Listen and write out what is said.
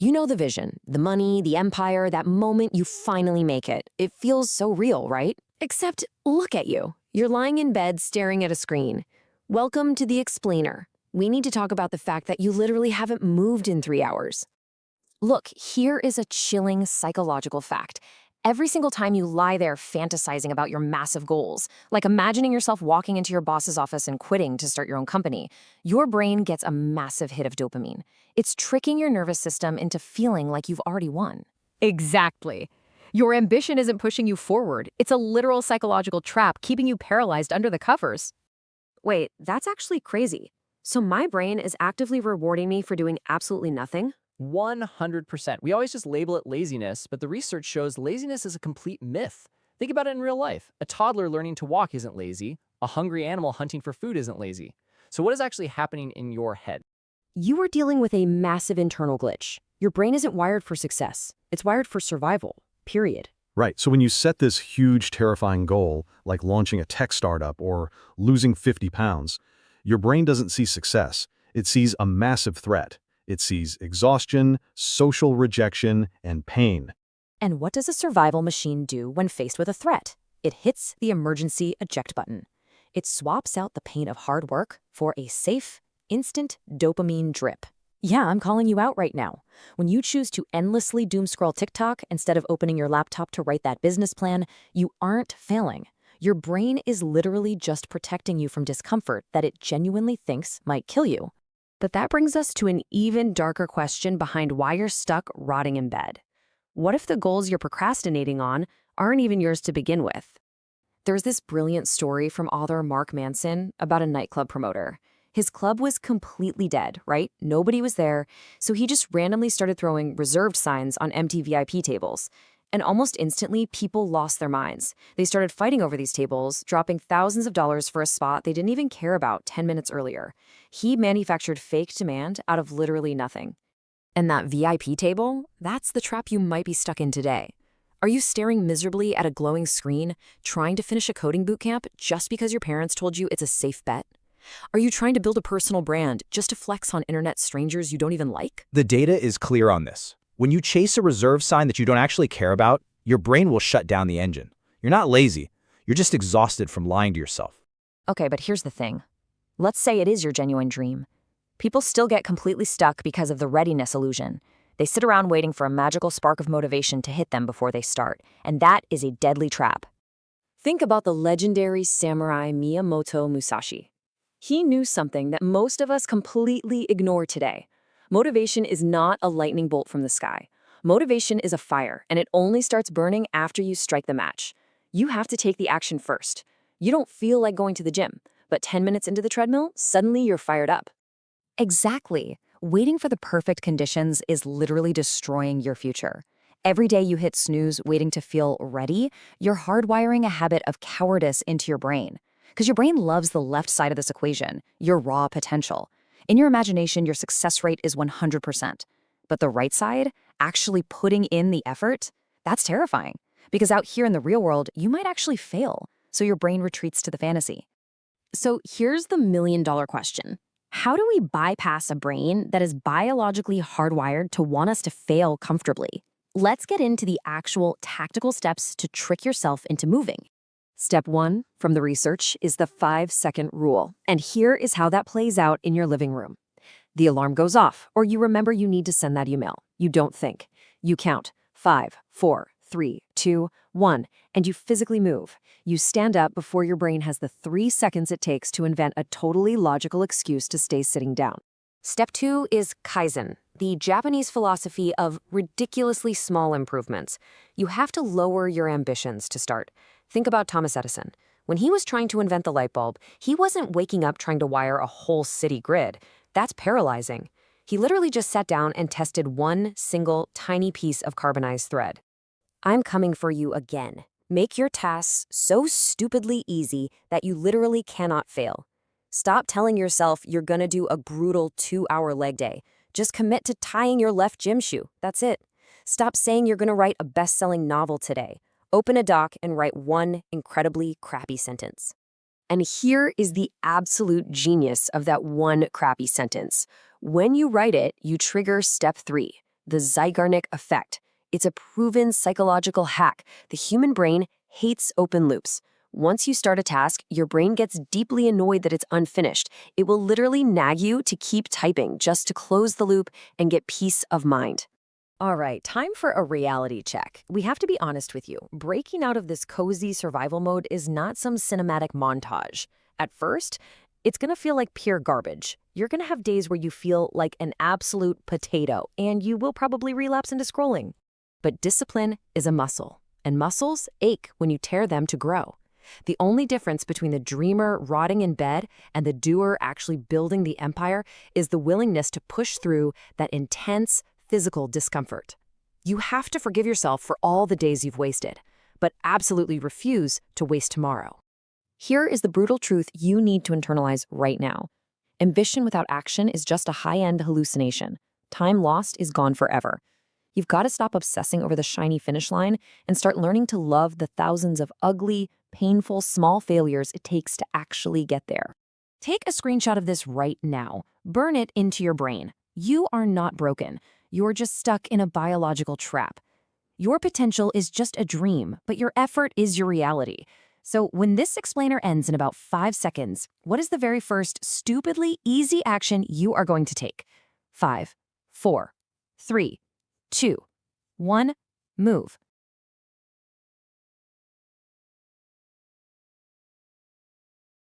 You know the vision, the money, the empire, that moment you finally make it. It feels so real, right? Except, look at you. You're lying in bed staring at a screen. Welcome to the explainer. We need to talk about the fact that you literally haven't moved in 3 hours. Look, here is a chilling psychological fact. Every single time you lie there fantasizing about your massive goals, like imagining yourself walking into your boss's office and quitting to start your own company, your brain gets a massive hit of dopamine. It's tricking your nervous system into feeling like you've already won. Exactly. Your ambition isn't pushing you forward. It's a literal psychological trap keeping you paralyzed under the covers. Wait, that's actually crazy. So my brain is actively rewarding me for doing absolutely nothing? 100%. We always just label it laziness, but the research shows laziness is a complete myth. Think about it in real life. A toddler learning to walk isn't lazy. A hungry animal hunting for food isn't lazy. So what is actually happening in your head? You are dealing with a massive internal glitch. Your brain isn't wired for success. It's wired for survival, period. Right. So when you set this huge, terrifying goal, like launching a tech startup or losing 50 pounds, your brain doesn't see success. It sees a massive threat. It sees exhaustion, social rejection, and pain. And what does a survival machine do when faced with a threat? It hits the emergency eject button. It swaps out the pain of hard work for a safe, instant dopamine drip. Yeah, I'm calling you out right now. When you choose to endlessly doom scroll TikTok instead of opening your laptop to write that business plan, you aren't failing. Your brain is literally just protecting you from discomfort that it genuinely thinks might kill you. But that brings us to an even darker question behind why you're stuck rotting in bed. What if the goals you're procrastinating on aren't even yours to begin with? There's this brilliant story from author Mark Manson about a nightclub promoter. His club was completely dead, right? Nobody was there, so he just randomly started throwing reserved signs on empty VIP tables. And almost instantly, people lost their minds. They started fighting over these tables, dropping thousands of dollars for a spot they didn't even care about 10 minutes earlier. He manufactured fake demand out of literally nothing. And that VIP table, that's the trap you might be stuck in today. Are you staring miserably at a glowing screen, trying to finish a coding bootcamp just because your parents told you it's a safe bet? Are you trying to build a personal brand just to flex on internet strangers you don't even like? The data is clear on this. When you chase a reserve sign that you don't actually care about, your brain will shut down the engine. You're not lazy. You're just exhausted from lying to yourself. Okay, but here's the thing. Let's say it is your genuine dream. People still get completely stuck because of the readiness illusion. They sit around waiting for a magical spark of motivation to hit them before they start, and that is a deadly trap. Think about the legendary samurai Miyamoto Musashi. He knew something that most of us completely ignore today. Motivation is not a lightning bolt from the sky. Motivation is a fire, and it only starts burning after you strike the match. You have to take the action first. You don't feel like going to the gym, but 10 minutes into the treadmill, suddenly you're fired up. Exactly. Waiting for the perfect conditions is literally destroying your future. Every day you hit snooze waiting to feel ready, you're hardwiring a habit of cowardice into your brain. Because your brain loves the left side of this equation, your raw potential. In your imagination, your success rate is 100%. But the right side, actually putting in the effort, that's terrifying. Because out here in the real world, you might actually fail. So your brain retreats to the fantasy. So here's the million-dollar question. How do we bypass a brain that is biologically hardwired to want us to fail comfortably? Let's get into the actual tactical steps to trick yourself into moving. Step 1 from the research is the 5-second rule. And here is how that plays out in your living room. The alarm goes off, or you remember you need to send that email. You don't think. You count 5, 4, 3, 2, 1, and you physically move. You stand up before your brain has the 3 seconds it takes to invent a totally logical excuse to stay sitting down. Step 2 is Kaizen, the Japanese philosophy of ridiculously small improvements. You have to lower your ambitions to start. Think about Thomas Edison. When he was trying to invent the light bulb, he wasn't waking up trying to wire a whole city grid. That's paralyzing. He literally just sat down and tested one single tiny piece of carbonized thread. I'm coming for you again. Make your tasks so stupidly easy that you literally cannot fail. Stop telling yourself you're gonna do a brutal 2-hour leg day. Just commit to tying your left gym shoe. That's it. Stop saying you're gonna write a best-selling novel today. Open a doc and write one incredibly crappy sentence. And here is the absolute genius of that one crappy sentence. When you write it, you trigger step 3, the Zeigarnik effect. It's a proven psychological hack. The human brain hates open loops. Once you start a task, your brain gets deeply annoyed that it's unfinished. It will literally nag you to keep typing just to close the loop and get peace of mind. All right, time for a reality check. We have to be honest with you. Breaking out of this cozy survival mode is not some cinematic montage. At first, it's going to feel like pure garbage. You're going to have days where you feel like an absolute potato, and you will probably relapse into scrolling. But discipline is a muscle, and muscles ache when you tear them to grow. The only difference between the dreamer rotting in bed and the doer actually building the empire is the willingness to push through that intense physical discomfort. You have to forgive yourself for all the days you've wasted, but absolutely refuse to waste tomorrow. Here is the brutal truth you need to internalize right now. Ambition without action is just a high-end hallucination. Time lost is gone forever. You've got to stop obsessing over the shiny finish line and start learning to love the thousands of ugly, painful, small failures it takes to actually get there. Take a screenshot of this right now. Burn it into your brain. You are not broken. You're just stuck in a biological trap. Your potential is just a dream, but your effort is your reality. So when this explainer ends in about 5 seconds, what is the very first stupidly easy action you are going to take? 5, 4, 3, 2, 1, move.